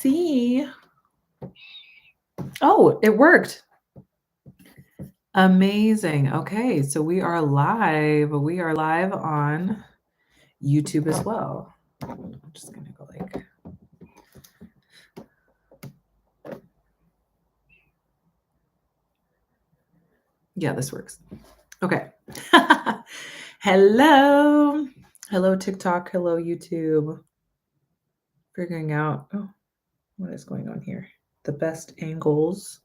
See. Oh, it worked. Amazing. Okay, so we are live. We are live on YouTube as well. I'm just gonna go like. Yeah, this works. Okay. Hello. Hello, TikTok. Hello, YouTube. Figuring out what is going on here. The best angles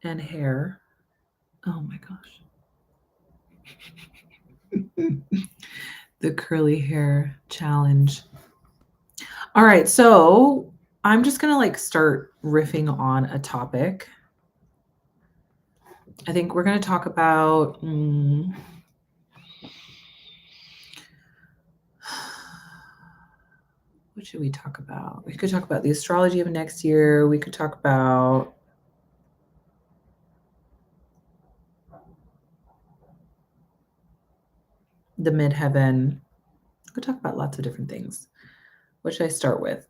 and hair. Oh my gosh. The curly hair challenge. All right, so I'm just gonna like start riffing on a topic. I think we're gonna talk about what should we talk about? We could talk about the astrology of next year. We could talk about the midheaven. We could talk about lots of different things. What should I start with?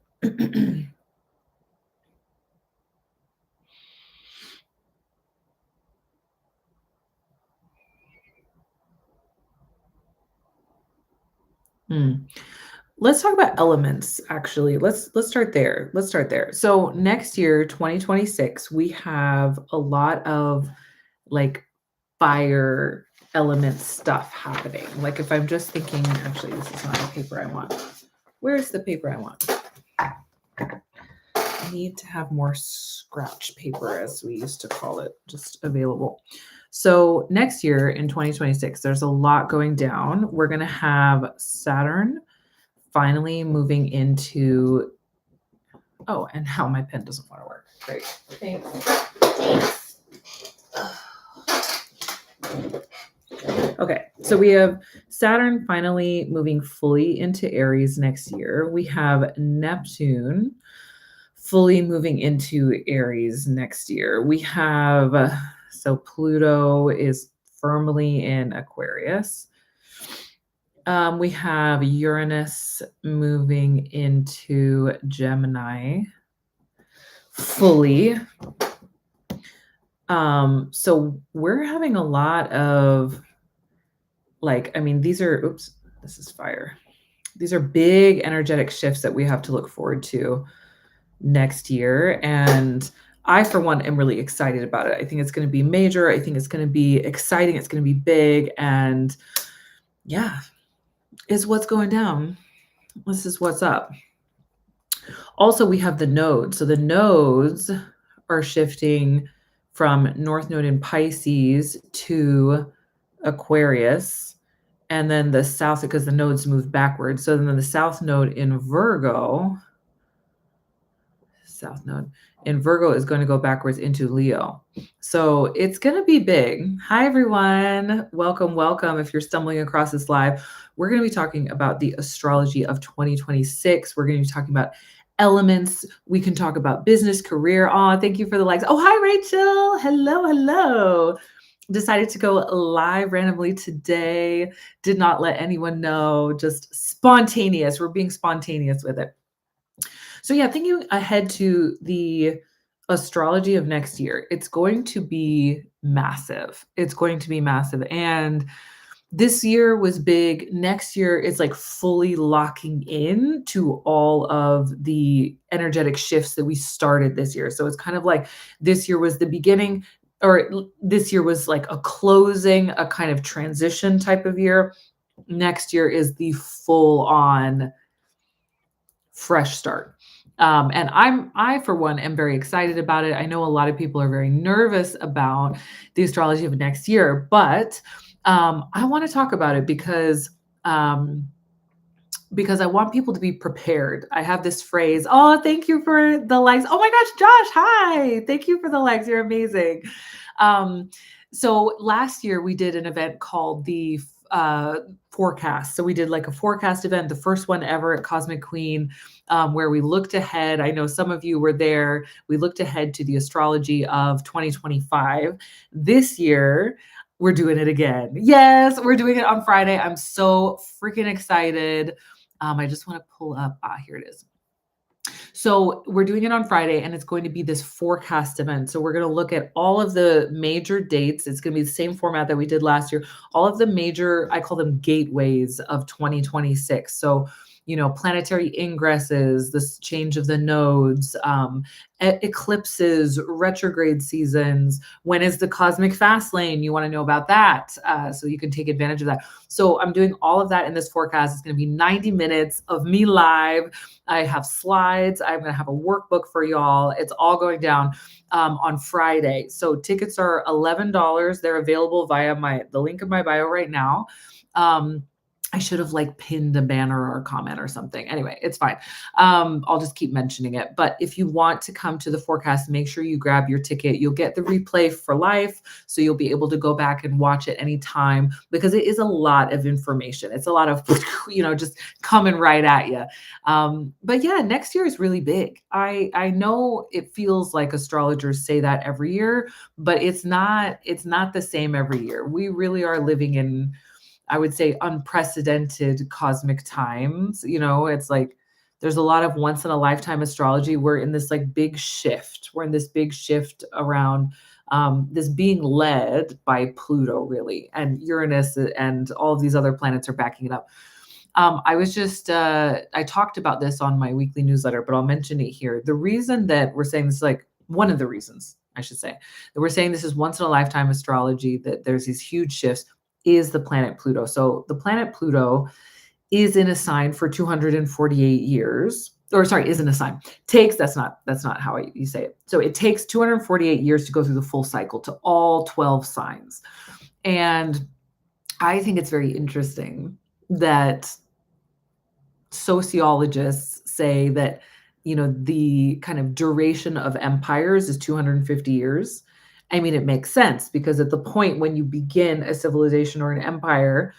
Let's talk about elements, actually. Let's start there. Let's start there. So next year, 2026, we have a lot of like fire element stuff happening. Like if I'm just thinking, actually, this is not the paper I want. Where's the paper I want? I need to have more scratch paper, as we used to call it, just available. So next year in 2026, there's a lot going down. We're going to have Saturn finally moving into, oh, and now my pen doesn't want to work. Great. Thanks. Okay, so we have Saturn finally moving fully into Aries next year. We have Neptune fully moving into Aries next year. We have, so Pluto is firmly in Aquarius. We have Uranus moving into Gemini fully. So we're having a lot of like, I mean, these are, oops, this is fire. These are big energetic shifts that we have to look forward to next year. And I, for one, am really excited about it. I think it's going to be major. I think it's going to be exciting. It's going to be big. And yeah, is what's going down. This is what's up. Also, we have the nodes. So the nodes are shifting from North Node in Pisces to Aquarius, and then the South, because the nodes move backwards. So then the South Node in Virgo, South Node in Virgo is going to go backwards into Leo. So it's going to be big. Hi, everyone. Welcome, welcome. If you're stumbling across this live, we're going to be talking about the astrology of 2026. We're going to be talking about elements. We can talk about business, career. Oh, thank you for the likes. Oh, hi, Rachel. Hello, hello. Decided to go live randomly today. Did not let anyone know. Just spontaneous. We're being spontaneous with it. So yeah, thinking ahead to the astrology of next year, it's going to be massive. It's going to be massive. And this year was big. Next year, it's like fully locking in to all of the energetic shifts that we started this year. So it's kind of like this year was the beginning, or this year was like a closing, a kind of transition type of year. Next year is the full on fresh start. And I, for one, am very excited about it. I know a lot of people are very nervous about the astrology of next year, but I want to talk about it because I want people to be prepared. I have this phrase. Oh, thank you for the likes. Oh my gosh, Josh, hi. Thank you for the likes. You're amazing. So last year we did an event called the forecast. So we did like a forecast event, the first one ever at Cosmic Queen, where we looked ahead. I know some of you were there. We looked ahead to the astrology of 2025. This year, we're doing it again. Yes, we're doing it on Friday. I'm so freaking excited. I just want to pull up. Here it is. So we're doing it on Friday, and it's going to be this forecast event. So we're going to look at all of the major dates. It's going to be the same format that we did last year. All of the major, I call them gateways of 2026. So, planetary ingresses, this change of the nodes, eclipses, retrograde seasons. When is the cosmic fast lane? You want to know about that, so you can take advantage of that. So I'm doing all of that in this forecast. It's going to be 90 minutes of me live. I have slides. I'm going to have a workbook for y'all. It's all going down on Friday. So tickets are $11. They're available via the link in my bio right now. I should have pinned a banner or a comment or something. Anyway, it's fine. I'll just keep mentioning it. But if you want to come to the forecast, make sure you grab your ticket. You'll get the replay for life. So you'll be able to go back and watch it anytime, because it is a lot of information. It's a lot of, just coming right at you. But yeah, next year is really big. I know it feels like astrologers say that every year, but it's not the same every year. We really are living in, I would say, unprecedented cosmic times. It's like there's a lot of once in a lifetime astrology. We're in this big shift. We're in this big shift around this being led by Pluto, really, and Uranus, and all of these other planets are backing it up. I talked about this on my weekly newsletter, but I'll mention it here. The reason that we're saying this, one of the reasons, I should say, that we're saying this is once in a lifetime astrology, that there's these huge shifts, is the planet Pluto. So the planet Pluto is in a sign for 248 years. Or sorry, is in a sign. That's not how you say it. So it takes 248 years to go through the full cycle to all 12 signs. And I think it's very interesting that sociologists say that, the kind of duration of empires is 250 years. I mean, it makes sense, because at the point when you begin a civilization or an empire,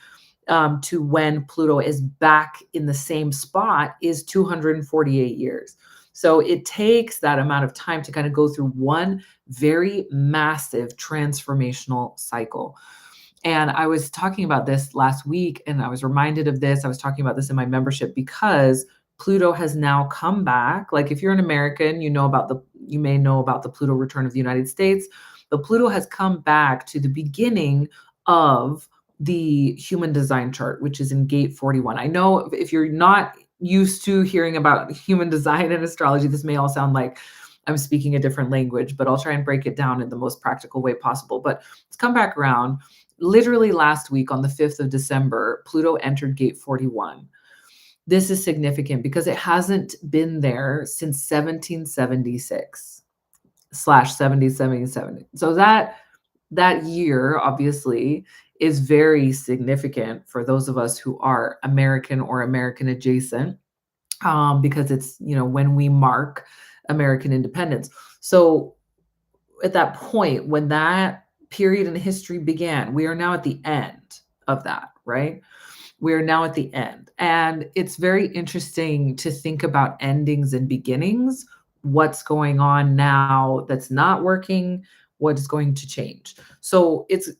to when Pluto is back in the same spot is 248 years. So it takes that amount of time to kind of go through one very massive transformational cycle. And I was talking about this last week, and I was reminded of this. I was talking about this in my membership, because Pluto has now come back. If you're an American, you may know about the Pluto return of the United States. But Pluto has come back to the beginning of the human design chart, which is in gate 41. I know if you're not used to hearing about human design and astrology, this may all sound like I'm speaking a different language, but I'll try and break it down in the most practical way possible. But it's come back around. Literally last week on the 5th of December, Pluto entered gate 41. This is significant because it hasn't been there since 1776 / 1777. So that year, obviously, is very significant for those of us who are American or American adjacent, because it's, when we mark American independence. So at that point, when that period in history began, we are now at the end of that, right? We are now at the end. And it's very interesting to think about endings and beginnings. What's going on now that's not working? What's going to change? So it's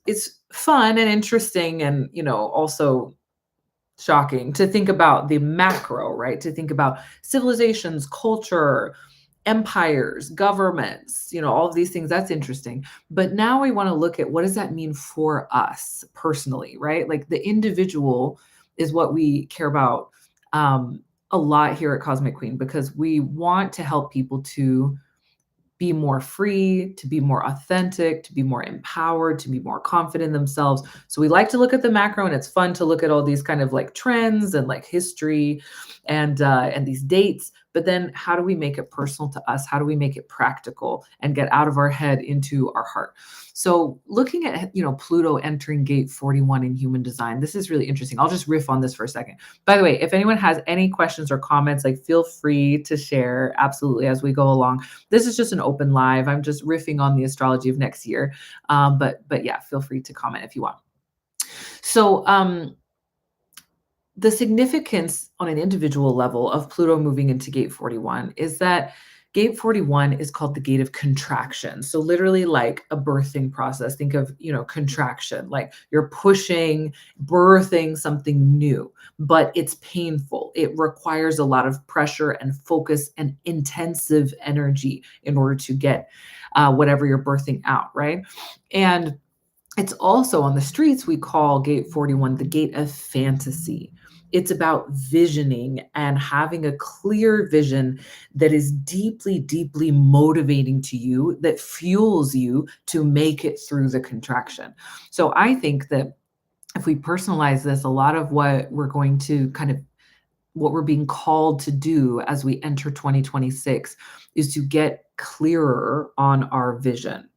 fun and interesting, and also shocking to think about the macro, right? To think about civilizations, culture, empires, governments, all of these things. That's interesting. But now we want to look at, what does that mean for us personally, right? The individual is what we care about a lot here at Cosmic Queen, because we want to help people to be more free, to be more authentic, to be more empowered, to be more confident in themselves. So we like to look at the macro, and it's fun to look at all these kind of trends and history and these dates. But then how do we make it personal to us? How do we make it practical and get out of our head into our heart? So looking at, Pluto entering gate 41 in human design, this is really interesting. I'll just riff on this for a second. By the way, if anyone has any questions or comments, feel free to share absolutely as we go along. This is just an open live. I'm just riffing on the astrology of next year. But yeah, feel free to comment if you want. So the significance on an individual level of Pluto moving into gate 41 is that Gate 41 is called the gate of contraction. So literally like a birthing process. Think of, contraction, like you're pushing, birthing something new, but it's painful. It requires a lot of pressure and focus and intensive energy in order to get whatever you're birthing out, right? And it's also on the streets, we call Gate 41 the gate of fantasy. It's about visioning and having a clear vision that is deeply, deeply motivating to you, that fuels you to make it through the contraction. So I think that if we personalize this, a lot of what we're going to kind of what we're being called to do as we enter 2026 is to get clearer on our vision,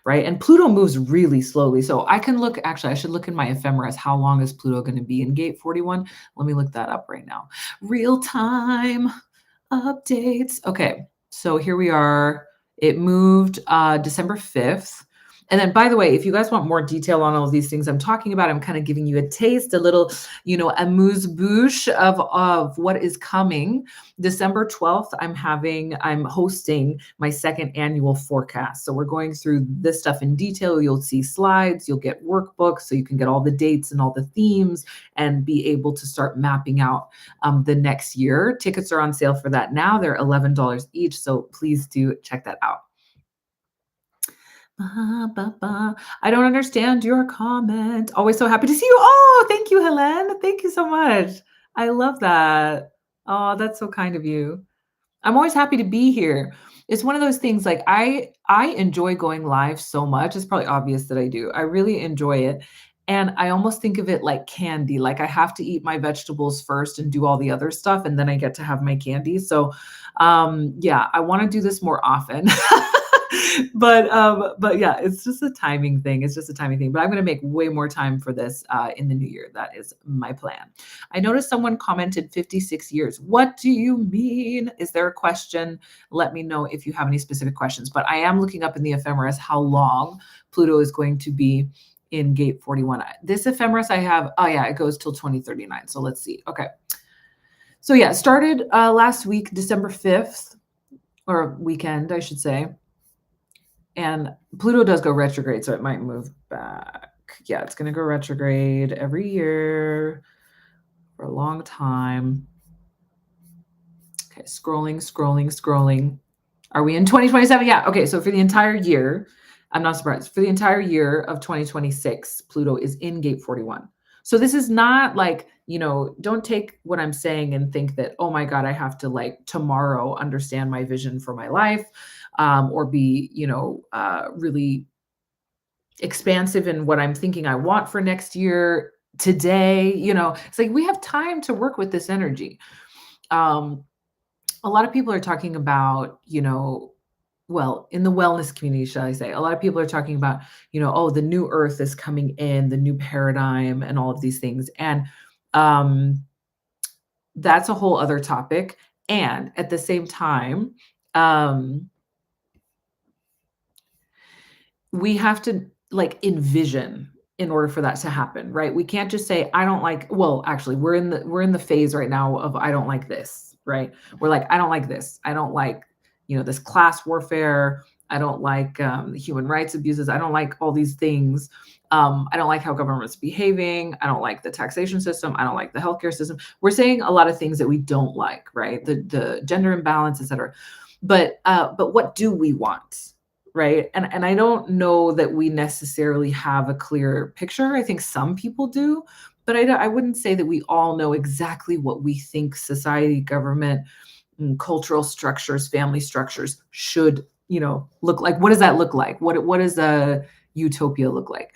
right? And Pluto moves really slowly. So I can look, actually, I should look in my ephemeris. How long is Pluto going to be in gate 41? Let me look that up right now. Real time updates. Okay. So here we are. It moved December 5th. And then, by the way, if you guys want more detail on all of these things I'm talking about, I'm kind of giving you a taste, a little, amuse-bouche of what is coming. December 12th, I'm hosting my second annual forecast. So we're going through this stuff in detail. You'll see slides, you'll get workbooks, so you can get all the dates and all the themes and be able to start mapping out the next year. Tickets are on sale for that now. They're $11 each. So please do check that out. I don't understand your comment. Always so happy to see you. Oh, thank you, Helen. Thank you so much. I love that. Oh, that's so kind of you. I'm always happy to be here. It's one of those things like I enjoy going live so much. It's probably obvious that I do. I really enjoy it. And I almost think of it like candy. Like I have to eat my vegetables first and do all the other stuff and then I get to have my candy. So yeah, I want to do this more often. But yeah, it's just a timing thing. It's just a timing thing. But I'm going to make way more time for this in the new year. That is my plan. I noticed someone commented 56 years. What do you mean? Is there a question? Let me know if you have any specific questions. But I am looking up in the ephemeris how long Pluto is going to be in gate 41. This ephemeris I have, oh yeah, it goes till 2039. So let's see. Okay. So yeah, it started last week, December 5th, or weekend, I should say. And Pluto does go retrograde, so it might move back. Yeah, it's going to go retrograde every year for a long time. Okay, scrolling. Are we in 2027? Yeah. Okay, so for the entire year, I'm not surprised. For the entire year of 2026, Pluto is in gate 41. So this is not like, don't take what I'm saying and think that, oh my God, I have to like tomorrow understand my vision for my life, or be, really expansive in what I'm thinking I want for next year today. It's like we have time to work with this energy. A lot of people are talking about, well, in the wellness community, shall I say, a lot of people are talking about, oh, the new earth is coming in, the new paradigm and all of these things. And that's a whole other topic. And at the same time, we have to like envision in order for that to happen, right? We can't just say, I don't like, well, actually, we're in the phase right now of I don't like this, right? We're like, I don't like this. I don't like, this class warfare. I don't like human rights abuses. I don't like all these things. I don't like how government's behaving. I don't like the taxation system. I don't like the healthcare system. We're saying a lot of things that we don't like, right? The gender imbalance, et cetera. But what do we want? Right. And I don't know that we necessarily have a clear picture. I think some people do, but I wouldn't say that we all know exactly what we think society, government, and cultural structures, family structures should, look like. What does that look like? What does a utopia look like?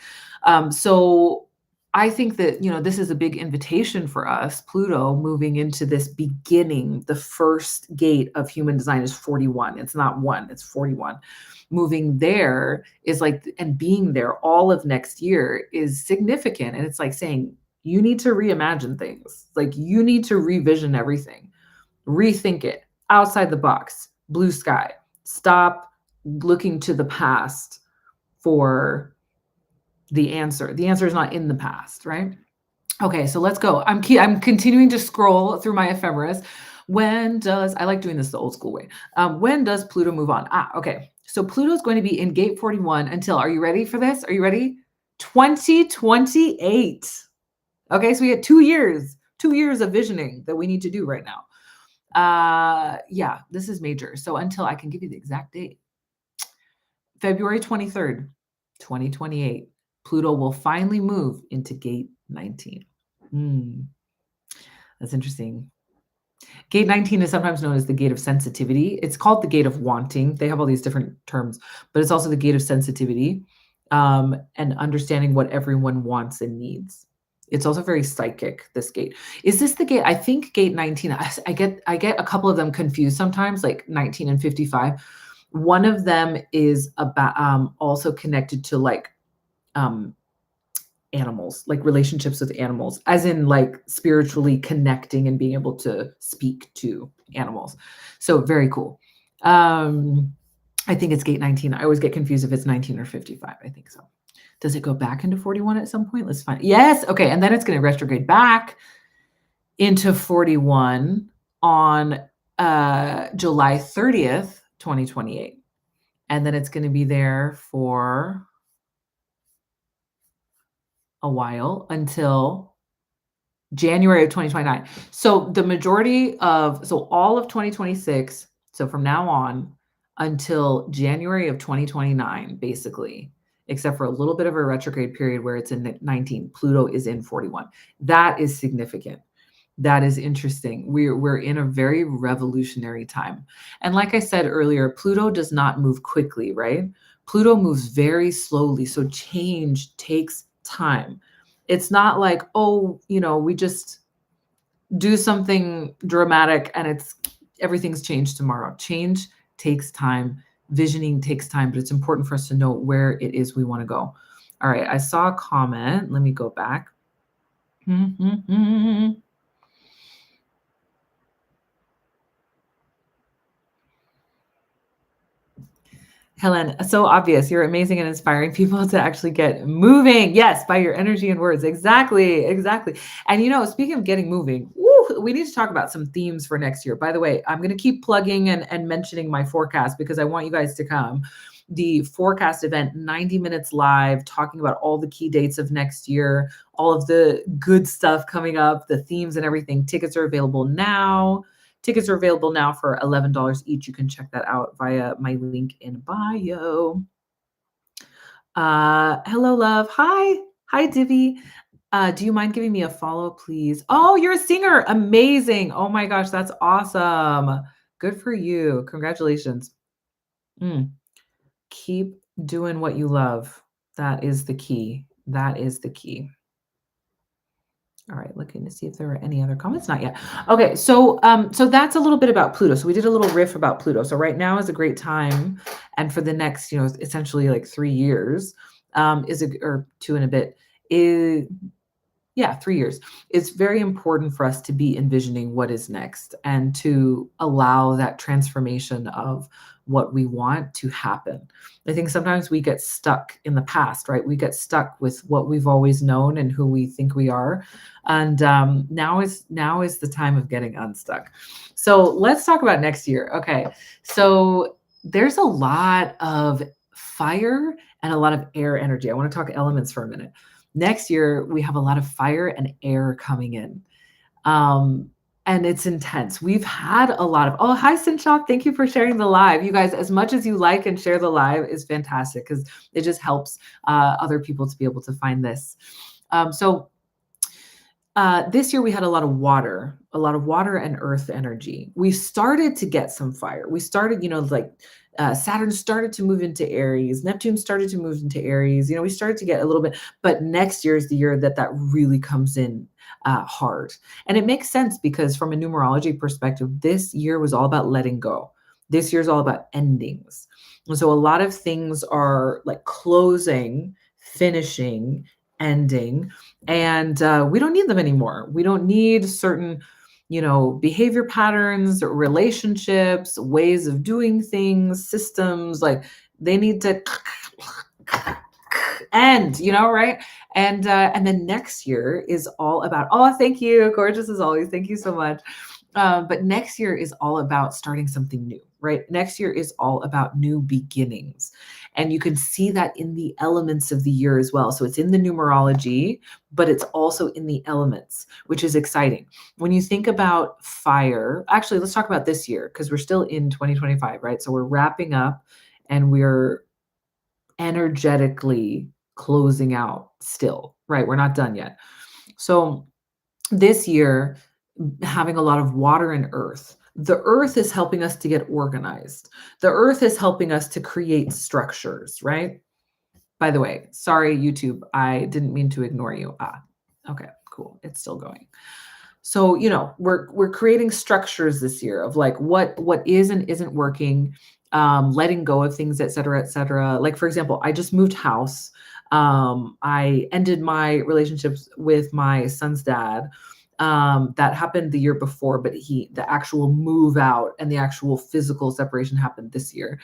So I think that, this is a big invitation for us. Pluto moving into this beginning, the first gate of human design is 41. It's not one, it's 41. Moving there is like, and being there all of next year is significant. And it's like saying, you need to reimagine things. Like you need to revision everything, rethink it outside the box, blue sky, stop looking to the past for the answer. The answer is not in the past, right? Okay, so let's go. I'm continuing to scroll through my ephemeris. When does, I like doing this the old school way. When does Pluto move on? Okay. So Pluto is going to be in gate 41 until, are you ready for this? Are you ready? 2028. Okay. So we had 2 years of visioning that we need to do right now. Yeah, this is major. So until, I can give you the exact date, February 23rd, 2028, Pluto will finally move into gate 19. That's interesting. Gate 19 is sometimes known as the gate of sensitivity. It's called the gate of wanting. They have all these different terms, but it's also the gate of sensitivity, and understanding what everyone wants and needs. It's also very psychic, this gate. Is this the gate? I think gate 19, I get a couple of them confused sometimes, like 19 and 55. One of them is about also connected to like um animals, like relationships with animals, as in like spiritually connecting and being able to speak to animals. So very cool. I think it's gate 19. I always get confused if it's 19 or 55. I think so. Does it go back into 41 at some point? Let's find. Yes. Okay. And then it's going to retrograde back into 41 on July 30th, 2028. And then it's going to be there for a while until January of 2029. So the majority of, so all of 2026, so from now on until January of 2029, basically, except for a little bit of a retrograde period where it's in 19, Pluto is in 41. That is significant. That is interesting. We're in a very revolutionary time. And like I said earlier, Pluto does not move quickly, right? Pluto moves very slowly. So change takes time. It's not like, oh, we just do something dramatic and everything's changed tomorrow. Change takes time. Visioning takes time, but it's important for us to know where it is we want to go. All right, I saw a comment. Let me go back. Helen, so obvious. You're amazing and inspiring people to actually get moving. Yes, by your energy and words. Exactly. Exactly. And speaking of getting moving, we need to talk about some themes for next year. By the way, I'm going to keep plugging and mentioning my forecast because I want you guys to come. The forecast event, 90 minutes live, talking about all the key dates of next year, all of the good stuff coming up, the themes and everything. Tickets are available now. Tickets are available now for $11 each. You can check that out via my link in bio. Hello, love. Hi. Hi, Divi. Do you mind giving me a follow, please? Oh, you're a singer. Amazing. Oh my gosh, that's awesome. Good for you. Congratulations. Keep doing what you love. That is the key. That is the key. All right, looking to see if there are any other comments. Not yet. Okay, so that's a little bit about Pluto. So we did a little riff about Pluto. So right now is a great time, and for the next, essentially like 3 years, or 2 and a bit, is 3 years. It's very important for us to be envisioning what is next and to allow that transformation of what we want to happen. I think sometimes we get stuck in the past, right? We get stuck with what we've always known and who we think we are. And now is the time of getting unstuck. So let's talk about next year. Okay. So there's a lot of fire and a lot of air energy. I want to talk elements for a minute. Next year, we have a lot of fire and air coming in. And it's intense. We've had a lot of, oh, hi, Sinshop. Thank you for sharing the live. You guys, as much as you like and share the live is fantastic because it just helps other people to be able to find this. This year we had a lot of water and earth energy. We started to get some fire. We started, Saturn started to move into Aries. Neptune started to move into Aries. We started to get a little bit, but next year is the year that really comes in hard. And it makes sense because from a numerology perspective, this year was all about letting go. This year is all about endings. And so a lot of things are like closing, finishing, ending, and we don't need them anymore. We don't need certain behavior patterns, relationships, ways of doing things, systems. Like they need to end, right? And then next year is all about, oh, thank you, gorgeous as always, thank you so much. But next year is all about starting something new, right? Next year is all about new beginnings. And you can see that in the elements of the year as well. So it's in the numerology, but it's also in the elements, which is exciting. When you think about fire, actually, let's talk about this year because we're still in 2025, right? So we're wrapping up and we're energetically closing out still, right? We're not done yet. So this year, having a lot of water and earth. The earth is helping us to get organized. The earth is helping us to create structures, right? By the way, sorry, YouTube, I didn't mean to ignore you. Okay, cool. It's still going. So, we're creating structures this year of like what is and isn't working, letting go of things, et cetera, et cetera. Like, for example, I just moved house. I ended my relationships with my son's dad. That happened the year before, but the actual move out and the actual physical separation happened this year.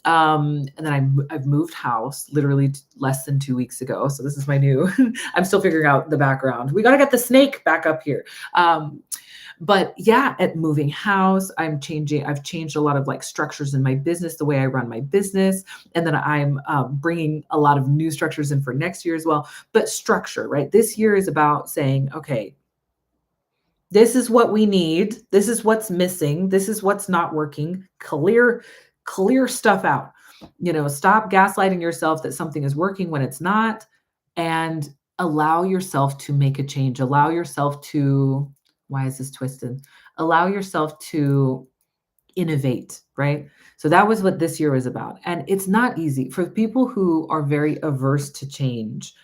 And then I've moved house literally less than 2 weeks ago. So this is my new, I'm still figuring out the background. We got to get the snake back up here. But yeah, at moving house, I've changed a lot of like structures in my business, the way I run my business. And then I'm bringing a lot of new structures in for next year as well. But structure, right? This year is about saying, okay, this is what we need. This is what's missing. This is what's not working. Clear stuff out. Stop gaslighting yourself that something is working when it's not, and allow yourself to make a change. Allow yourself to, why is this twisted? Allow yourself to innovate, right? So that was what this year was about. And it's not easy for people who are very averse to change.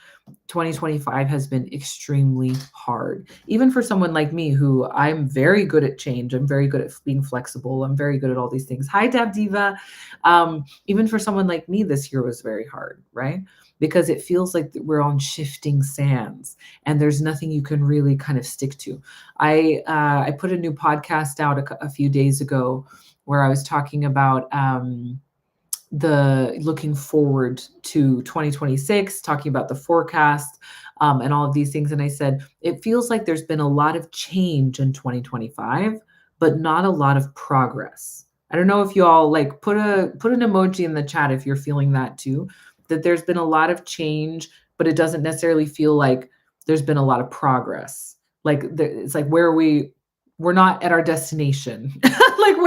2025 has been extremely hard. Even for someone like me, who I'm very good at change, I'm very good at being flexible, I'm very good at all these things. Hi, Dab Diva. Even for someone like me, this year was very hard, right? Because it feels like we're on shifting sands and there's nothing you can really kind of stick to. I put a new podcast out a few days ago where I was talking about the looking forward to 2026, talking about the forecast, and all of these things. And I said, it feels like there's been a lot of change in 2025, but not a lot of progress. I don't know if you all like put an emoji in the chat if you're feeling that too, that there's been a lot of change, but it doesn't necessarily feel like there's been a lot of progress. Like it's like we're not at our destination. Like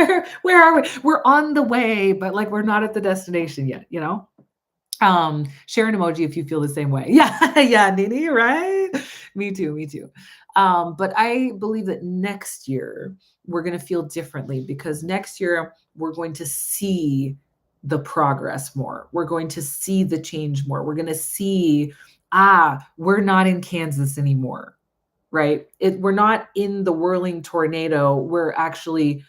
where are we? We're on the way, but like we're not at the destination yet. Share an emoji if you feel the same way. Yeah, yeah, Nini, right? Me too. But I believe that next year we're going to feel differently because next year we're going to see the progress more. We're going to see the change more. We're going to see, we're not in Kansas anymore, right? We're not in the whirling tornado. We're actually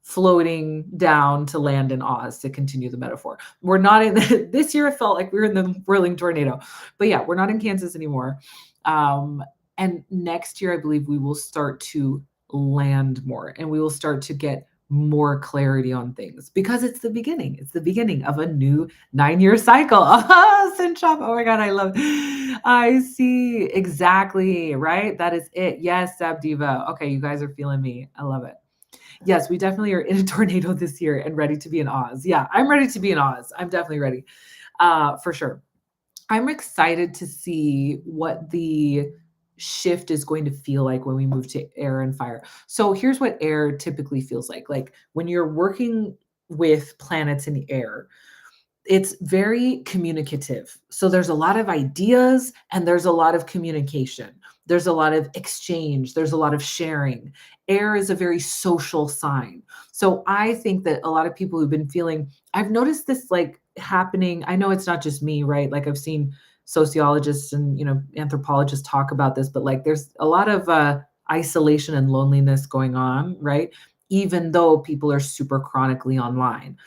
floating down to land in Oz, to continue the metaphor. We're not in this year. It felt like we were in the whirling tornado, but yeah, we're not in Kansas anymore. And next year, I believe we will start to land more and we will start to get more clarity on things because it's the beginning. It's the beginning of a new 9-year cycle. Oh my God, I love it. I see exactly, right? That is it. Yes, Sab Diva. Okay, you guys are feeling me. I love it. Yes, we definitely are in a tornado this year and ready to be in Oz. Yeah, I'm ready to be in Oz. I'm definitely ready, for sure. I'm excited to see what the shift is going to feel like when we move to air and fire. So here's what air typically feels like. Like when you're working with planets in the air, it's very communicative. So there's a lot of ideas and there's a lot of communication. There's a lot of exchange. There's a lot of sharing. Air is a very social sign. So I think that a lot of people who've been feeling, I've noticed this like happening. I know it's not just me, right? Like I've seen sociologists and, anthropologists talk about this, but like there's a lot of isolation and loneliness going on, right? Even though people are super chronically online.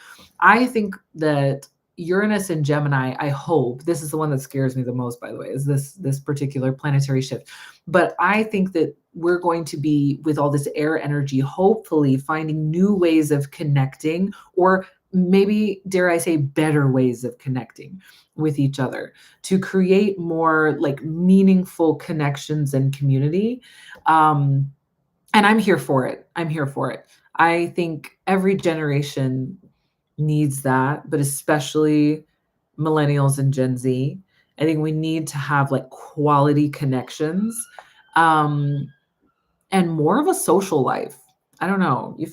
I think that Uranus and Gemini, I hope, this is the one that scares me the most, by the way, is this particular planetary shift. But I think that we're going to be, with all this air energy, hopefully finding new ways of connecting, or maybe, dare I say, better ways of connecting with each other to create more like meaningful connections and community. And I'm here for it. I'm here for it. I think every generation needs that, but especially millennials and Gen Z. I think we need to have like quality connections, um, and more of a social life. I don't know. You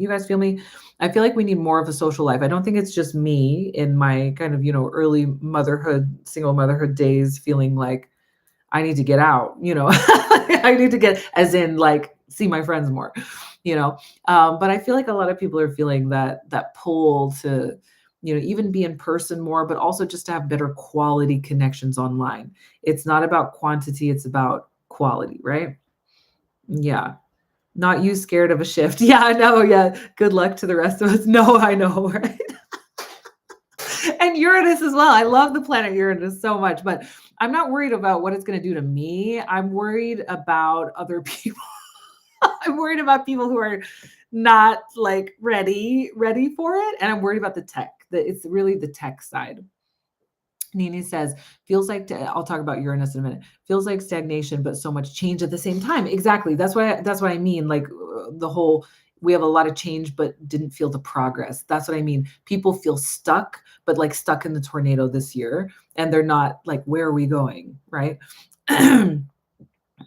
guys feel me? I feel like we need more of a social life. I don't think it's just me in my kind of, early motherhood, single motherhood days feeling like I need to get out, I need to get, as in like see my friends more, you know. But I feel like a lot of people are feeling that pull to, even be in person more, but also just to have better quality connections online. It's not about quantity, it's about quality, right? Yeah. Not you scared of a shift. Yeah, I know. Yeah. Good luck to the rest of us. No, I know, right? And Uranus as well. I love the planet Uranus so much, but I'm not worried about what it's going to do to me. I'm worried about other people. I'm worried about people who are not like ready for it, and I'm worried about the tech. It's really the tech side. Nini says, feels like, I'll talk about Uranus in a minute. Feels like stagnation, but so much change at the same time. Exactly. That's what I mean. Like the whole, we have a lot of change, but didn't feel the progress. That's what I mean. People feel stuck, but like stuck in the tornado this year. And they're not like, where are we going? Right.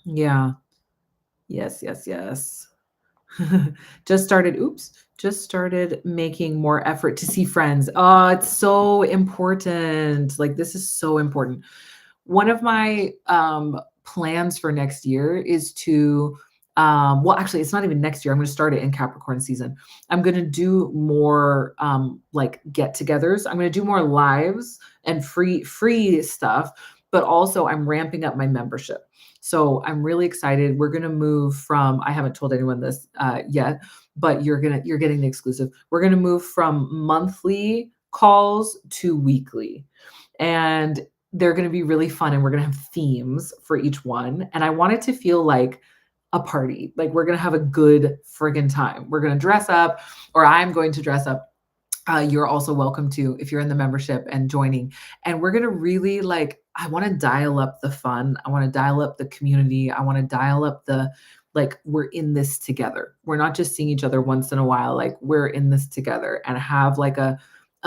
Yeah. Yes, yes, yes. just started oops just started making more effort to see friends. Oh, it's so important. Like this is so important. One of my plans for next year is to well, actually it's not even next year. I'm going to start it in Capricorn season. I'm going to do more like get-togethers. I'm going to do more lives and free stuff, but also I'm ramping up my membership. So I'm really excited. We're going to move from, I haven't told anyone this yet, but you're getting the exclusive. We're going to move from monthly calls to weekly. And they're going to be really fun, and we're going to have themes for each one. And I want it to feel like a party. Like we're going to have a good friggin' time. We're going to dress up, or I'm going to dress up. You're also welcome to, if you're in the membership and joining. And we're going to really like, I want to dial up the fun. I want to dial up the community. I want to dial up the, like, we're in this together. We're not just seeing each other once in a while. Like we're in this together, and have like a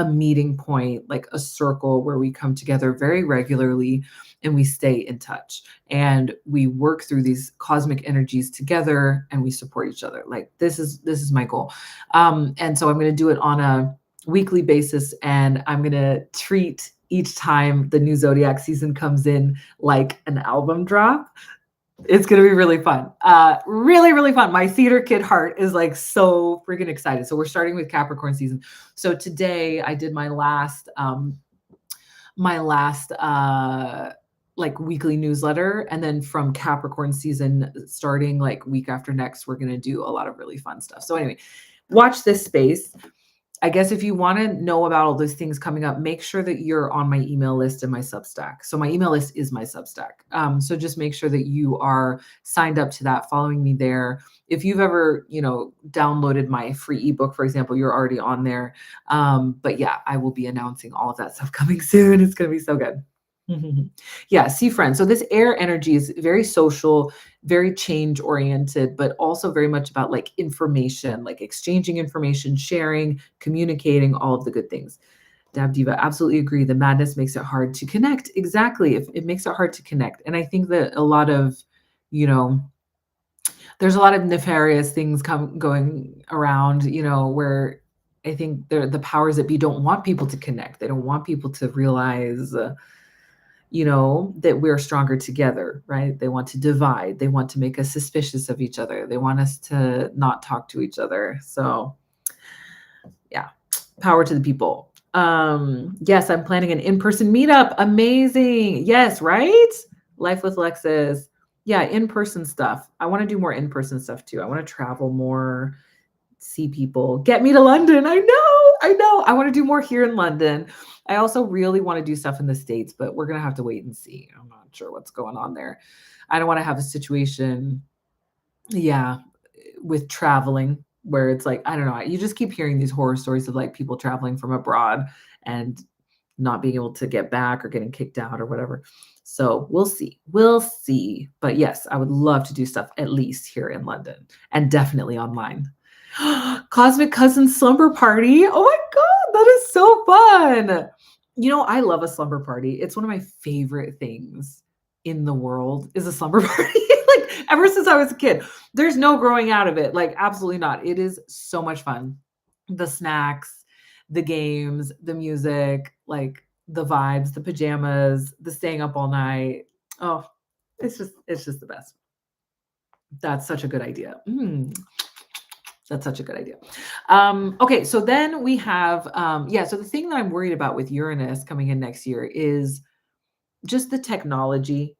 meeting point, like a circle where we come together very regularly and we stay in touch and we work through these cosmic energies together and we support each other. Like this is my goal. And so I'm going to do it on a weekly basis, and I'm going to treat each time the new zodiac season comes in like an album drop. It's going to be really fun. Really, really fun. My theater kid heart is like so freaking excited. So we're starting with Capricorn season. So today I did my last like weekly newsletter. And then from Capricorn season starting like week after next, we're going to do a lot of really fun stuff. So anyway, watch this space. I guess if you want to know about all those things coming up, make sure that you're on my email list and my Substack. So my email list is my Substack. So just make sure that you are signed up to that, following me there. If you've ever, downloaded my free ebook, for example, you're already on there. But yeah, I will be announcing all of that stuff coming soon. It's going to be so good. Yeah, see friends. So this air energy is very social, very change oriented, but also very much about like information, like exchanging information, sharing, communicating, all of the good things. Dab Diva, absolutely agree. The madness makes it hard to connect. Exactly. It makes it hard to connect. And I think that a lot of, you know, there's a lot of nefarious things going around, where I think the powers that be don't want people to connect. They don't want people to realize that we're stronger together, right? They want to divide. They want to make us suspicious of each other. They want us to not talk to each other. So, yeah, power to the people. Yes, I'm planning an in-person meetup. Amazing. Yes, right? Life with Lexus. Yeah, in-person stuff. I want to do more in-person stuff too. I want to travel more, see people. Get me to London. I know. I want to do more here in London. I also really want to do stuff in the States, but we're going to have to wait and see. I'm not sure what's going on there. I don't want to have a situation, yeah, with traveling where it's like, I don't know, you just keep hearing these horror stories of like people traveling from abroad, and not being able to get back or getting kicked out or whatever. So we'll see. We'll see. But yes, I would love to do stuff at least here in London and definitely online. Cosmic Cousin Slumber Party. Oh my God, that is so fun. I love a slumber party. It's one of my favorite things in the world is a slumber party. Like ever since I was a kid, there's no growing out of it. Like absolutely not. It is so much fun. The snacks, the games, the music, like the vibes, the pajamas, the staying up all night. Oh, it's just the best. That's such a good idea. That's such a good idea. Okay, so then we have, so the thing that I'm worried about with Uranus coming in next year is just the technology,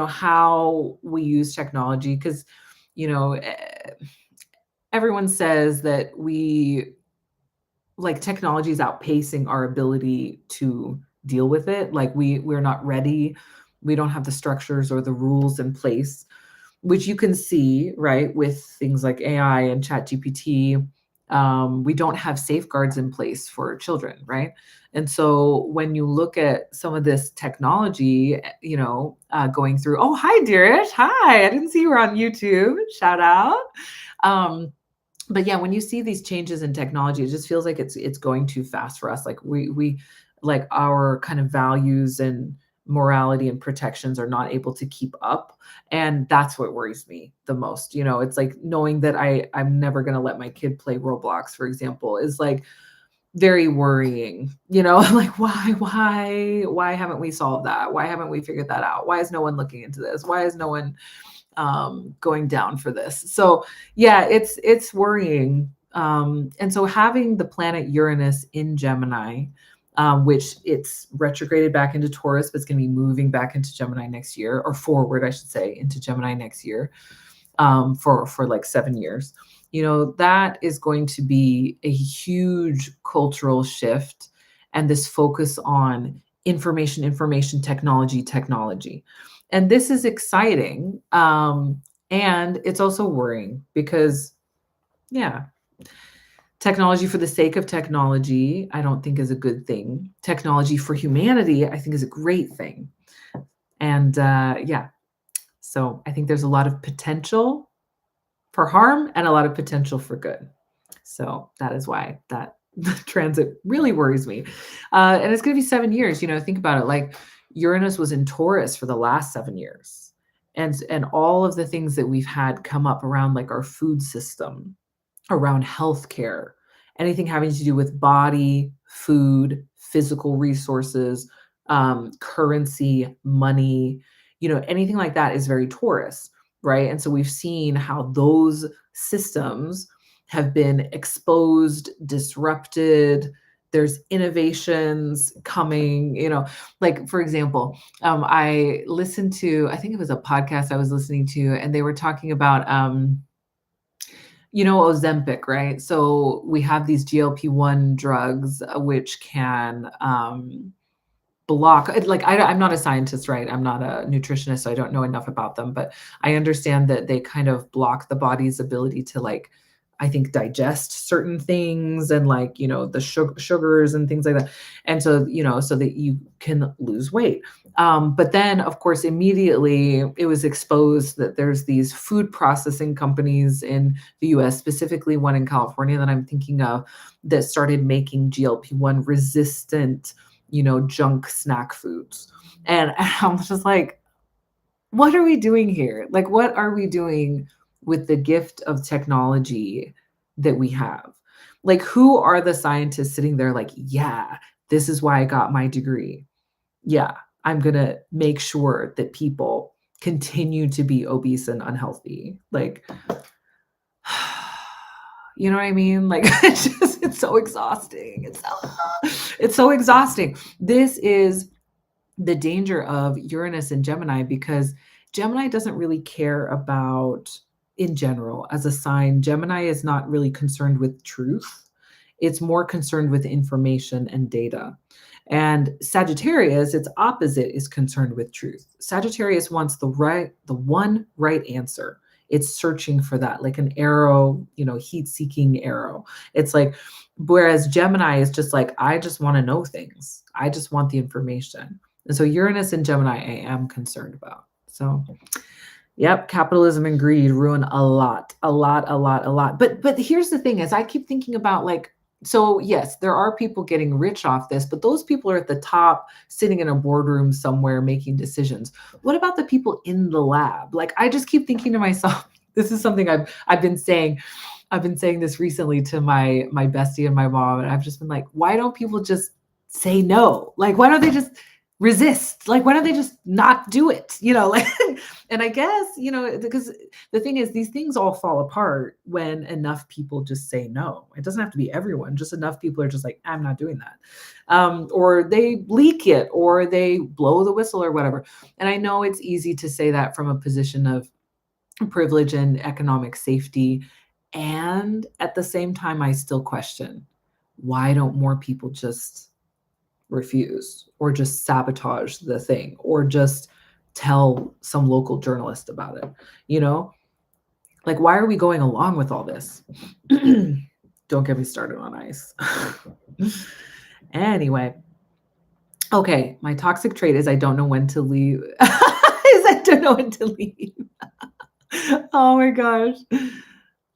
how we use technology. Because, you know, eh, everyone says that technology is outpacing our ability to deal with it. Like we're not ready. We don't have the structures or the rules in place, which you can see, right, with things like AI and ChatGPT. We don't have safeguards in place for children, right? And so when you look at some of this technology, going through, oh, hi, Deerish. Hi, I didn't see you were on YouTube. Shout out. But yeah, when you see these changes in technology, it just feels like it's going too fast for us. Like we like our kind of values and morality and protections are not able to keep up. And that's what worries me the most. It's like knowing that I'm never going to let my kid play Roblox, for example, is like very worrying. Like why haven't we solved that? Why haven't we figured that out? Why is no one looking into this? Why is no one going down for this? So yeah, it's worrying. And so having the planet Uranus in Gemini, which it's retrograded back into Taurus, but it's going to be moving back into Gemini next year, or forward, I should say, into Gemini next year, for like 7 years. That is going to be a huge cultural shift, and this focus on information, technology. And this is exciting. And it's also worrying because, yeah, technology for the sake of technology, I don't think is a good thing. Technology for humanity, I think is a great thing. And so I think there's a lot of potential for harm and a lot of potential for good. So that is why that transit really worries me. And it's going to be 7 years. Think about it. Like Uranus was in Taurus for the last 7 years. And all of the things that we've had come up around like our food system, around healthcare, anything having to do with body, food, physical resources, currency, money, anything like that is very Taurus, right? And so we've seen how those systems have been exposed, disrupted. There's innovations coming, like for example, I listened to, I think it was a podcast I was listening to, and they were talking about, Ozempic, right? So we have these GLP-1 drugs, which can block, like I'm not a scientist, right? I'm not a nutritionist, so I don't know enough about them, but I understand that they kind of block the body's ability to, like, I think, digest certain things, and like, the sugars and things like that. And so, so that you can lose weight. But then of course, immediately it was exposed that there's these food processing companies in the US, specifically one in California that I'm thinking of, that started making GLP-1 resistant, junk snack foods. And I'm just like, what are we doing here? Like, what are we doing with the gift of technology that we have? Like, who are the scientists sitting there like, yeah, this is why I got my degree. Yeah, I'm going to make sure that people continue to be obese and unhealthy. Like, you know what I mean? Like, it's so exhausting. It's so exhausting. This is the danger of Uranus and Gemini, because Gemini doesn't really care about, in general, as a sign, Gemini is not really concerned with truth. It's more concerned with information and data. And Sagittarius, its opposite, is concerned with truth. Sagittarius wants the one right answer. It's searching for that, like an arrow, heat-seeking arrow. It's like, whereas Gemini is just like, I just want to know things. I just want the information. And so Uranus and Gemini, I am concerned about. So, yep, capitalism and greed ruin a lot, a lot, a lot, a lot. But here's the thing is I keep thinking about like, so yes, there are people getting rich off this, but those people are at the top sitting in a boardroom somewhere making decisions. What about the people in the lab? Like I just keep thinking to myself, this is something I've been saying. I've been saying this recently to my bestie and my mom, and I've just been like, why don't people just say no? Like, why don't they just resist? Like, why don't they just not do it? Like, and I guess, because the thing is, these things all fall apart when enough people just say no. It doesn't have to be everyone, just enough people are just like, I'm not doing that. Or they leak it, or they blow the whistle or whatever. And I know it's easy to say that from a position of privilege and economic safety. And at the same time, I still question, why don't more people just refuse or just sabotage the thing or just tell some local journalist about it? Like, why are we going along with all this? Don't get me started on ice. Anyway. Okay. My toxic trait is I don't know when to leave. I don't know when to leave. Oh my gosh.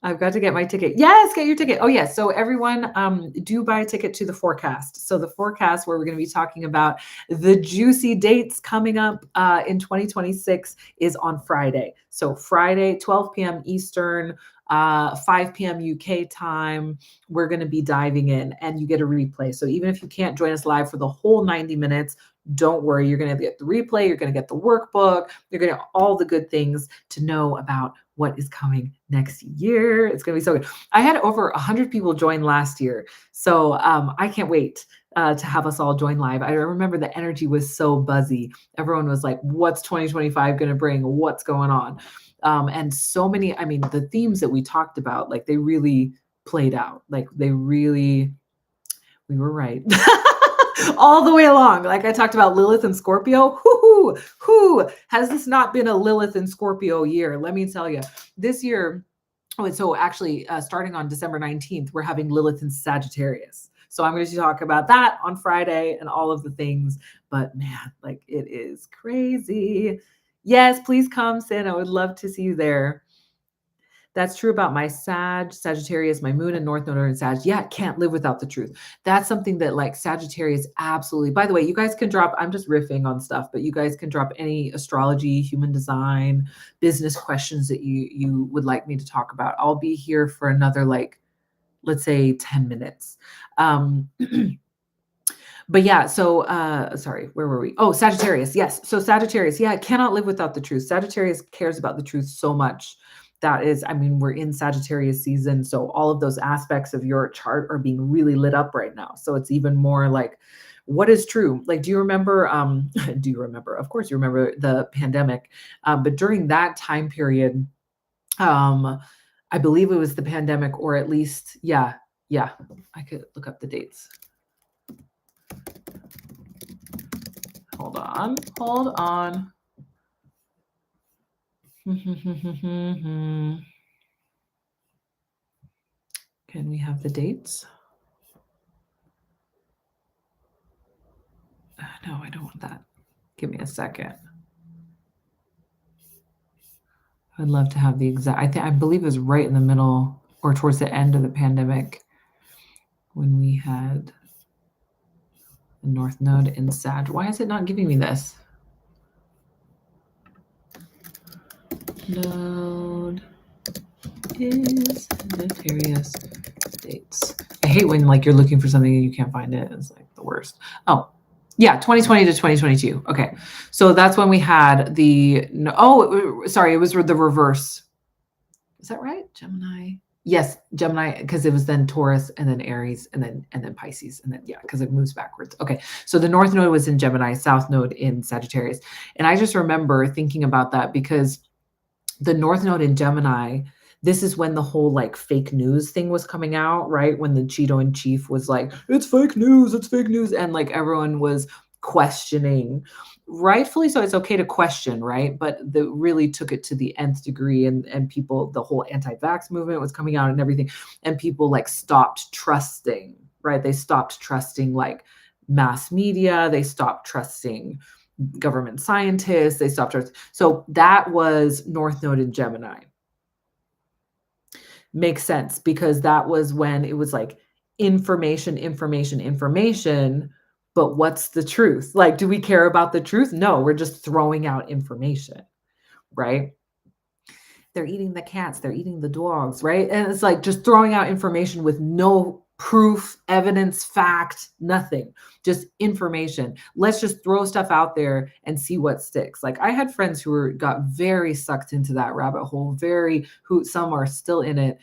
I've got to get my ticket. Yes, get your ticket. Oh yes. So everyone, do buy a ticket to the forecast. So the forecast where we're going to be talking about the juicy dates coming up in 2026 is on Friday. So Friday, 12 p.m. Eastern, 5 p.m. UK time. We're going to be diving in, and you get a replay. So even if you can't join us live for the whole 90 minutes, don't worry. You're going to get the replay. You're going to get the workbook. You're going to get all the good things to know about what is coming next year. It's going to be so good. I had over 100 people join last year. So I can't wait to have us all join live. I remember the energy was so buzzy. Everyone was like, what's 2025 going to bring? What's going on? And so many, the themes that we talked about, like they really played out. Like we were right. All the way along. Like I talked about Lilith and Scorpio. Who has this not been a Lilith and Scorpio year? Let me tell you, this year. Oh, and so actually, starting on December 19th, we're having Lilith and Sagittarius. So I'm going to talk about that on Friday and all of the things. But man, like it is crazy. Yes, please come, Sin. I would love to see you there. That's true about my Sagittarius, my moon and North Node are in Sag. Yeah, can't live without the truth. That's something that like Sagittarius absolutely. By the way, you guys can drop, I'm just riffing on stuff, but you guys can drop any astrology, human design, business questions that you would like me to talk about. I'll be here for another like, let's say 10 minutes. But yeah, so sorry, where were we? Oh, Sagittarius. Yes. So Sagittarius, yeah, cannot live without the truth. Sagittarius cares about the truth so much. That is, we're in Sagittarius season. So all of those aspects of your chart are being really lit up right now. So it's even more like, what is true? Like, do you remember, of course you remember the pandemic. But during that time period, I believe it was the pandemic, or at least, yeah, I could look up the dates. Hold on. Can we have the dates? No, I don't want that. Give me a second. I'd love to have the exact, I believe it was right in the middle or towards the end of the pandemic when we had the North Node in Sag. Why is it not giving me this? Node is Sagittarius dates. I hate when like you're looking for something and you can't find it. It's like the worst. Oh, yeah, 2020 to 2022. Okay, so that's when we had the. Sorry, it was the reverse. Is that right, Gemini? Yes, Gemini, because it was then Taurus and then Aries and then Pisces and then because it moves backwards. Okay, so the North Node was in Gemini, South Node in Sagittarius, and I just remember thinking about that because the North Node in Gemini, this is when the whole like fake news thing was coming out, right? When the Cheeto in chief was like, it's fake news, and like everyone was questioning. Rightfully so, it's okay to question, right? But the really took it to the nth degree, and people, the whole anti-vax movement was coming out and everything, and people like stopped trusting, right? They stopped trusting like mass media, they stopped trusting government scientists, they stopped trusting. So that was North Node in Gemini. Makes sense, because that was when it was like information, information, information. But what's the truth? Like, do we care about the truth? No, we're just throwing out information, right? They're eating the cats, they're eating the dogs, right? And it's like just throwing out information with no proof, evidence, fact, nothing, just information. Let's just throw stuff out there and see what sticks. Like I had friends who got very sucked into that rabbit hole, who some are still in it,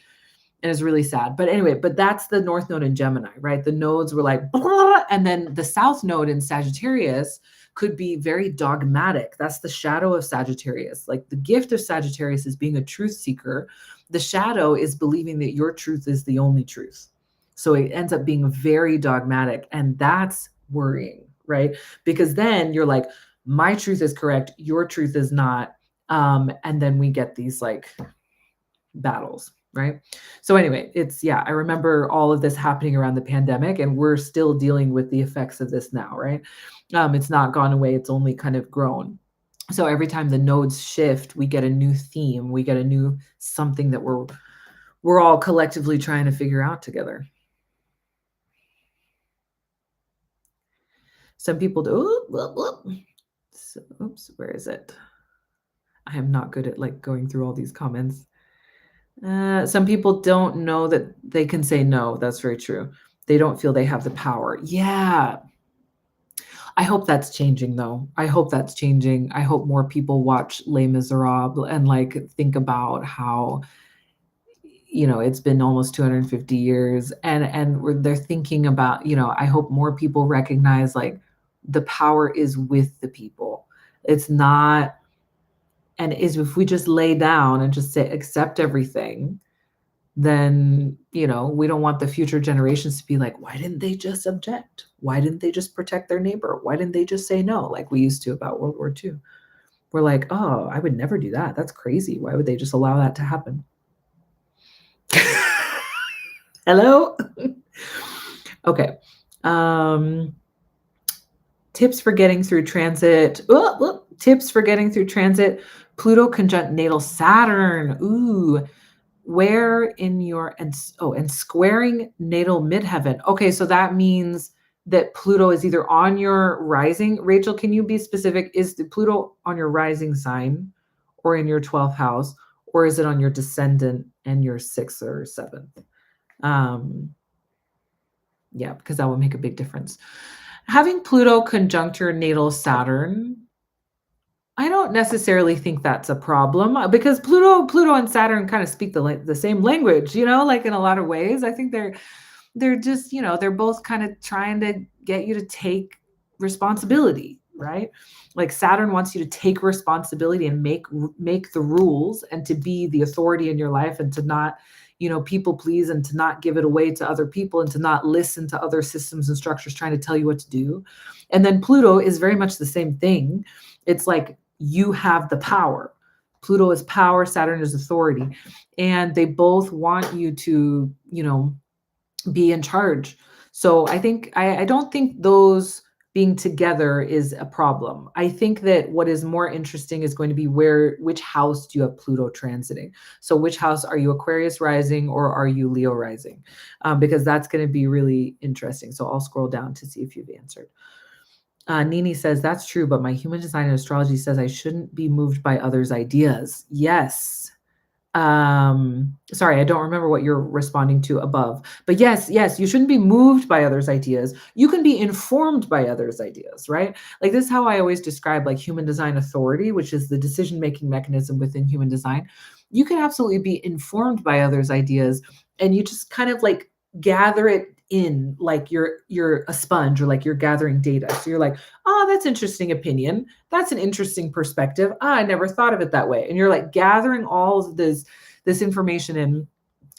and it's really sad. But anyway, but that's the North Node in Gemini, right? The nodes were like, blah, and then the South Node in Sagittarius could be very dogmatic. That's the shadow of Sagittarius. Like the gift of Sagittarius is being a truth seeker. The shadow is believing that your truth is the only truth. So it ends up being very dogmatic, and that's worrying, right? Because then you're like, my truth is correct, your truth is not. And then we get these like battles, right? So anyway, I remember all of this happening around the pandemic, and we're still dealing with the effects of this now, right? It's not gone away, it's only kind of grown. So every time the nodes shift, we get a new theme, we get a new something that we're all collectively trying to figure out together. Some people do, so, oops, where is it? I am not good at like going through all these comments. Some people don't know that they can say no. That's very true. They don't feel they have the power. Yeah. I hope that's changing though. I hope that's changing. I hope more people watch Les Miserables and like think about how, it's been almost 250 years, and they're thinking about, I hope more people recognize like the power is with the people. It's not, and is if we just lay down and just say accept everything, then we don't want the future generations to be like, why didn't they just object? Why didn't they just protect their neighbor? Why didn't they just say no like we used to about World War II? We're like, oh, I would never do that, that's crazy, why would they just allow that to happen? Hello. Okay. Tips for getting through transit. Tips for getting through transit. Pluto conjunct natal Saturn. Ooh. Where in your, and squaring natal midheaven. Okay, so that means that Pluto is either on your rising. Rachel, can you be specific? Is the Pluto on your rising sign or in your 12th house, or is it on your descendant and your 6th or 7th? Yeah, because that would make a big difference. Having Pluto conjunct your natal Saturn, I don't necessarily think that's a problem, because Pluto and Saturn kind of speak the same language, like in a lot of ways. I think they're just, they're both kind of trying to get you to take responsibility, right? Like Saturn wants you to take responsibility and make the rules, and to be the authority in your life, and to not, people please, and to not give it away to other people, and to not listen to other systems and structures trying to tell you what to do. And then Pluto is very much the same thing. It's like, you have the power. Pluto is power, Saturn is authority. And they both want you to, be in charge. So I think, I don't think those being together is a problem. I think that what is more interesting is going to be which house do you have Pluto transiting? So which house are you, Aquarius rising or are you Leo rising? Because that's going to be really interesting. So I'll scroll down to see if you've answered. Nini says, that's true, but my human design and astrology says I shouldn't be moved by others' ideas. Yes. Sorry, I don't remember what you're responding to above, but yes, you shouldn't be moved by others' ideas. You can be informed by others' ideas, right? Like this is how I always describe like human design authority, which is the decision-making mechanism within human design. You can absolutely be informed by others' ideas, and you just kind of like gather it in, like you're a sponge, or like you're gathering data. So you're like, oh, that's interesting opinion. That's an interesting perspective. I never thought of it that way. And you're like gathering all of this information in,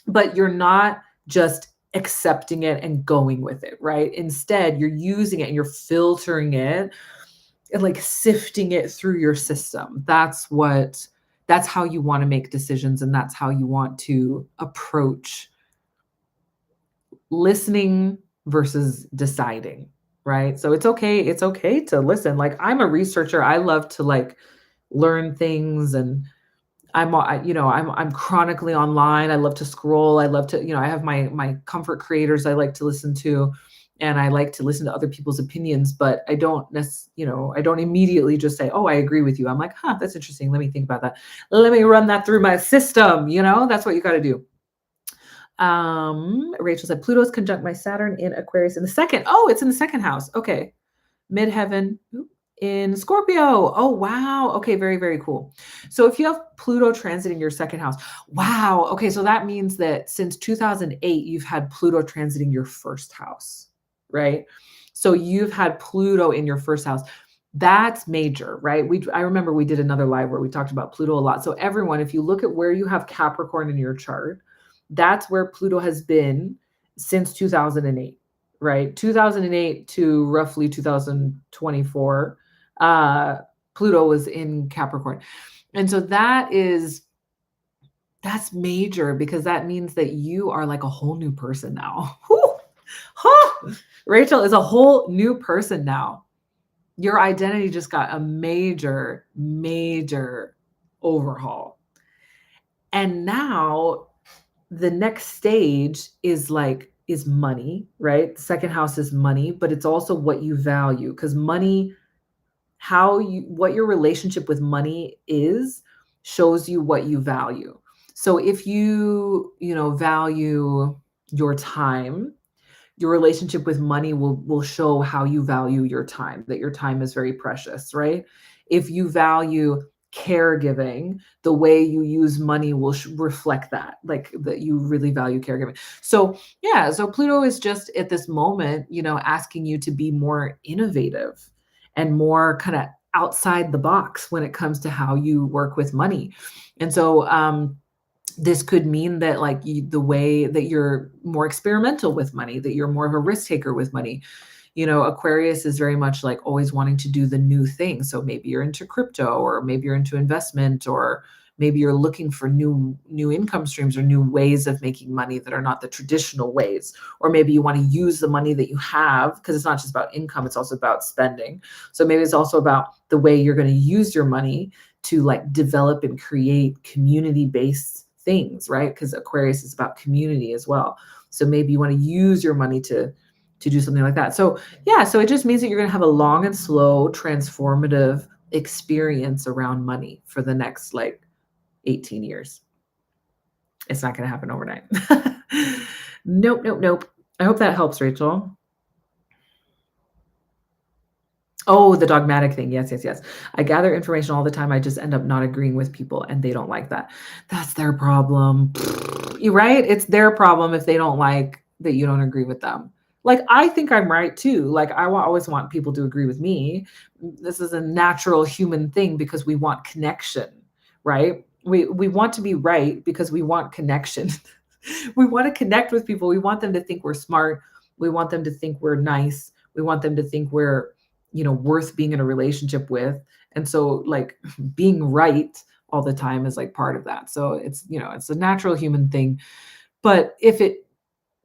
but you're not just accepting it and going with it, right? Instead, you're using it and you're filtering it and like sifting it through your system. That's how you want to make decisions, and that's how you want to approach listening versus deciding, right? So it's okay to listen. Like, I'm a researcher. I love to like learn things, and I'm chronically online. I love to scroll. I love to, I have my comfort creators I like to listen to, and I like to listen to other people's opinions, but I don't immediately just say, "Oh, I agree with you." I'm like, "Huh, that's interesting. Let me think about that. Let me run that through my system." That's what you got to do. Rachel said Pluto's conjunct my Saturn in Aquarius in the second. Oh, it's in the second house. Okay. Midheaven in Scorpio. Oh, wow. Okay, very, very cool. So if you have Pluto transiting your second house, wow. Okay, so that means that since 2008, you've had Pluto transiting your first house, right? So you've had Pluto in your first house. That's major, right? I remember we did another live where we talked about Pluto a lot. So everyone, if you look at where you have Capricorn in your chart, that's where Pluto has been since 2008, right? 2008 to roughly 2024, Pluto was in Capricorn. And so that's major, because that means that you are like a whole new person now. Whew. Huh. Rachel is a whole new person now. Your identity just got a major, major overhaul. And now the next stage is money, right? The second house is money, but it's also what you value, because money, what your relationship with money is, shows you what you value. So if value your time, your relationship with money will show how you value your time, that your time is very precious, right? If you value caregiving, the way you use money will reflect that, like that you really value caregiving. So yeah, so Pluto is just at this moment, asking you to be more innovative and more kind of outside the box when it comes to how you work with money. And so this could mean that the way that you're more experimental with money, that you're more of a risk taker with money. Aquarius is very much like always wanting to do the new thing. So maybe you're into crypto, or maybe you're into investment, or maybe you're looking for new income streams or new ways of making money that are not the traditional ways. Or maybe you want to use the money that you have, because it's not just about income, it's also about spending. So maybe it's also about the way you're going to use your money to like develop and create community-based things, right? Because Aquarius is about community as well. So maybe you want to use your money to do something like that. So yeah, so it just means that you're going to have a long and slow transformative experience around money for the next 18 years. It's not going to happen overnight. Nope. I hope that helps, Rachel. Oh, the dogmatic thing. Yes. I gather information all the time. I just end up not agreeing with people, and they don't like that. That's their problem. You're right. It's their problem if they don't like that you don't agree with them. Like, I think I'm right too. Like, always want people to agree with me. This is a natural human thing, because we want connection, right? We want to be right because we want connection. We want to connect with people. We want them to think we're smart. We want them to think we're nice. We want them to think we're, worth being in a relationship with. And so like being right all the time is like part of that. So it's a natural human thing. But if it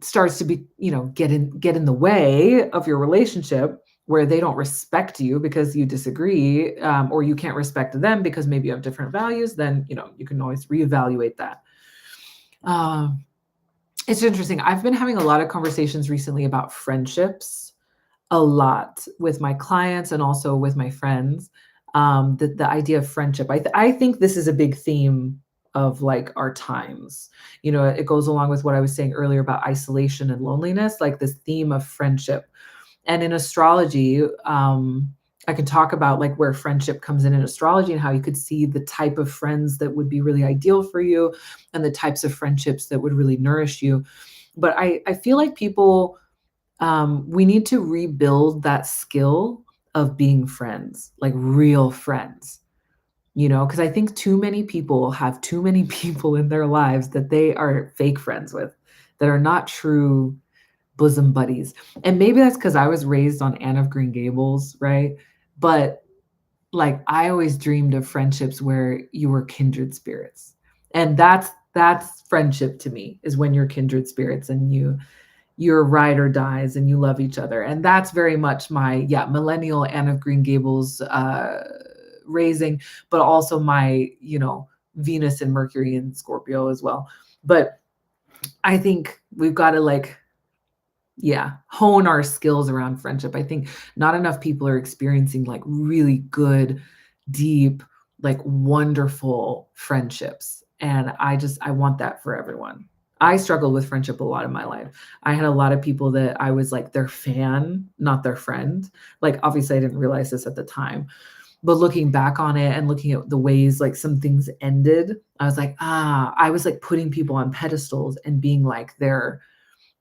starts to be, get in the way of your relationship, where they don't respect you because you disagree, or you can't respect them because maybe you have different values, then, you can always reevaluate that. It's interesting. I've been having a lot of conversations recently about friendships, a lot with my clients and also with my friends. The idea of friendship. I think this is a big theme of like our times. It goes along with what I was saying earlier about isolation and loneliness, like this theme of friendship. And in astrology, I could talk about like where friendship comes in astrology, and how you could see the type of friends that would be really ideal for you, and the types of friendships that would really nourish you. But I feel like people, we need to rebuild that skill of being friends, like real friends, because I think too many people have too many people in their lives that they are fake friends with. that are not true bosom buddies. And maybe that's because I was raised on Anne of Green Gables, right? But like I always dreamed of friendships where you were kindred spirits. And that's friendship to me, is when you're kindred spirits and you're ride or dies and you love each other. And that's very much my, yeah, millennial Anne of Green Gables raising, but also my, Venus and Mercury and Scorpio as well. But I think we've got to like, yeah, hone our skills around friendship. I think not enough people are experiencing like really good, deep, like wonderful friendships. And I want that for everyone. I struggled with friendship a lot in my life. I had a lot of people that I was like their fan, not their friend. Like, obviously, I didn't realize this at the time, but looking back on it and looking at the ways like some things ended, I was like, I was like putting people on pedestals and being like their,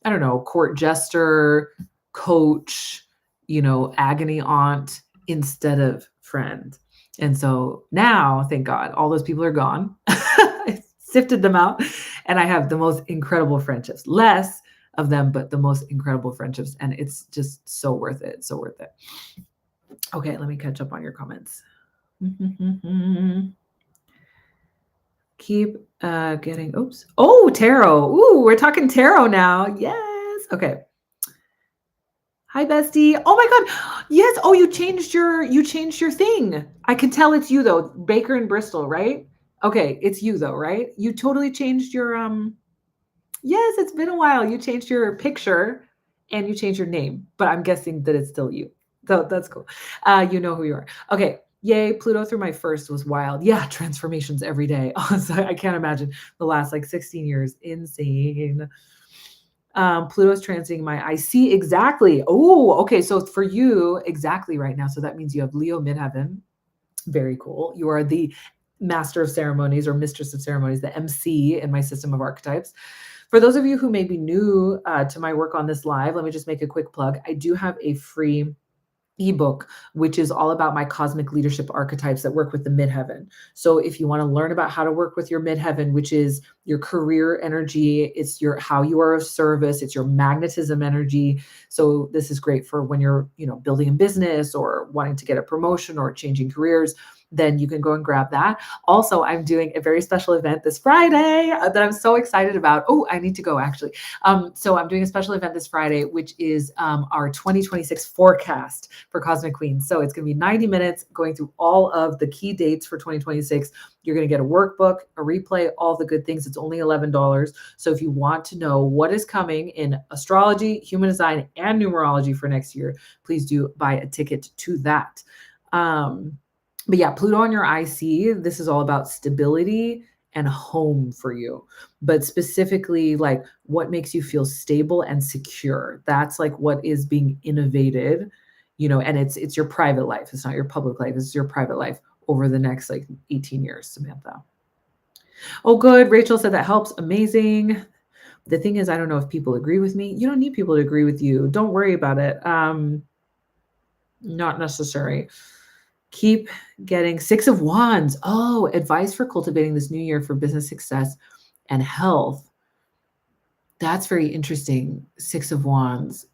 I don't know, court jester, coach, agony aunt instead of friend. And so now, thank God, all those people are gone. I sifted them out, and I have the most incredible friendships. Less of them, but the most incredible friendships. And it's just so worth it. So worth it. Okay, let me catch up on your comments. Keep getting, oops. Oh, tarot. Ooh, we're talking tarot now. Yes. Okay. Hi, bestie. Oh my God. Yes. Oh, you changed your thing. I can tell it's you though. Baker and Bristol, right? Okay, it's you though, right? You totally changed your yes, it's been a while. You changed your picture and you changed your name, but I'm guessing that it's still you. So that's cool. You know who you are. Okay. Yay, Pluto through my first was wild. Yeah, transformations every day. Oh, so I can't imagine the last like 16 years. Insane. Pluto's transiting my I see exactly. Oh, okay. So for you, exactly right now. So that means you have Leo midheaven. Very cool. You are the master of ceremonies or mistress of ceremonies, the MC in my system of archetypes. For those of you who may be new to my work on this live, let me just make a quick plug. I do have a free ebook, which is all about my cosmic leadership archetypes that work with the midheaven. So if you want to learn about how to work with your midheaven, which is your career energy, it's your how you are of service, it's your magnetism energy. So this is great for when you're, building a business or wanting to get a promotion or changing careers. Then you can go and grab that. Also, I'm doing a very special event this Friday that I'm so excited about. Oh, I need to go actually. So I'm doing a special event this Friday, which is our 2026 forecast for Cosmic Queens. So it's going to be 90 minutes going through all of the key dates for 2026. You're going to get a workbook, a replay, all the good things. It's only $11. So if you want to know what is coming in astrology, human design, and numerology for next year, please do buy a ticket to that. But yeah, Pluto on your IC, this is all about stability and home for you, but specifically like what makes you feel stable and secure. That's like what is being innovated, and it's your private life. It's not your public life. It's your private life over the next like 18 years, Samantha. Oh, good. Rachel said that helps. Amazing. The thing is, I don't know if people agree with me. You don't need people to agree with you. Don't worry about it. Not necessary. Keep getting 6 of Wands. Oh, advice for cultivating this new year for business success and health. That's very interesting. 6 of Wands.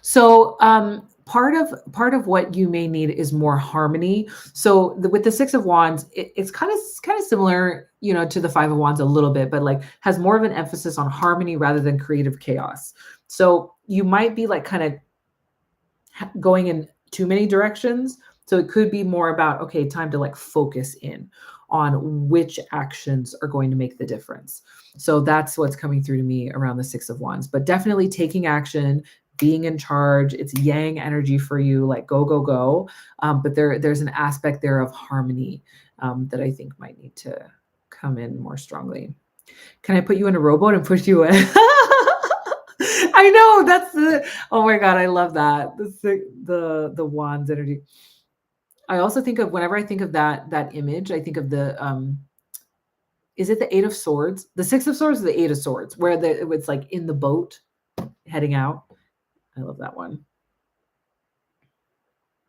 So part of what you may need is more harmony. So with the 6 of Wands, it's kind of similar, to the 5 of Wands a little bit, but like has more of an emphasis on harmony rather than creative chaos. So you might be like kind of going in too many directions. So it could be more about, okay, time to like focus in on which actions are going to make the difference. So that's what's coming through to me around the 6 of Wands, but definitely taking action, being in charge. It's yang energy for you, like go, go, go. But there's an aspect there of harmony that I think might need to come in more strongly. Can I put you in a rowboat and push you in? I know that's oh my God, I love that. The wands energy. I also think of whenever I think of that image, I think of the is it the 8 of Swords? The 6 of Swords or the 8 of Swords, where it's like in the boat heading out. I love that one.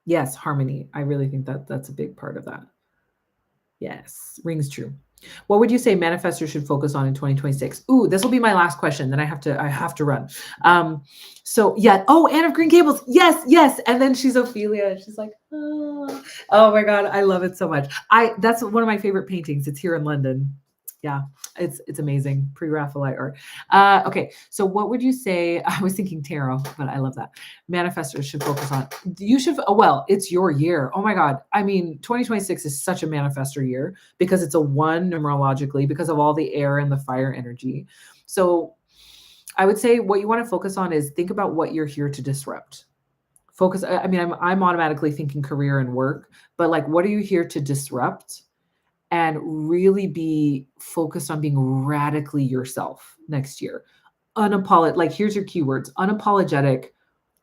Yes, harmony. I really think that's a big part of that. Yes, rings true. What would you say manifestors should focus on in 2026? Ooh, this will be my last question. Then I have to run. So yeah. Oh, Anne of Green Gables. Yes, yes. And then she's Ophelia. And she's like, oh my God, I love it so much. That's one of my favorite paintings. It's here in London. Yeah, it's amazing. Pre-Raphaelite art. Okay, so what would you say? I was thinking tarot, but I love that. Manifestors should focus on. You should. Oh, well, it's your year. Oh my God. I mean, 2026 is such a manifestor year because it's a one numerologically because of all the air and the fire energy. So I would say what you want to focus on is think about what you're here to disrupt. Focus. I mean, I'm automatically thinking career and work, but like, what are you here to disrupt? And really be focused on being radically yourself next year. Like, here's your keywords: unapologetic,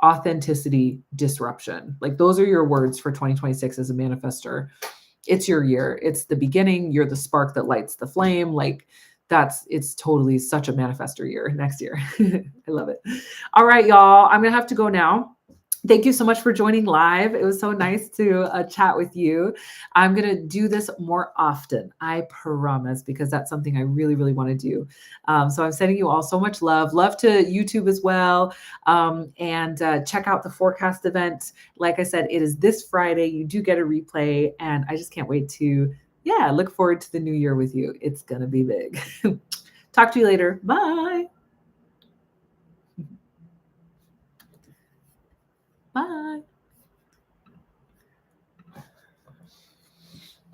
authenticity, disruption. Like, those are your words for 2026 as a manifestor. It's your year. It's the beginning. You're the spark that lights the flame. Like, it's totally such a manifestor year next year. I love it. All right, y'all. I'm going to have to go now. Thank you so much for joining live. It was so nice to chat with you. I'm going to do this more often, I promise, because that's something I really, really want to do. So I'm sending you all so much love. Love to YouTube as well. And check out the forecast event. Like I said, it is this Friday. You do get a replay. And I just can't wait to, look forward to the new year with you. It's going to be big. Talk to you later. Bye. Bye.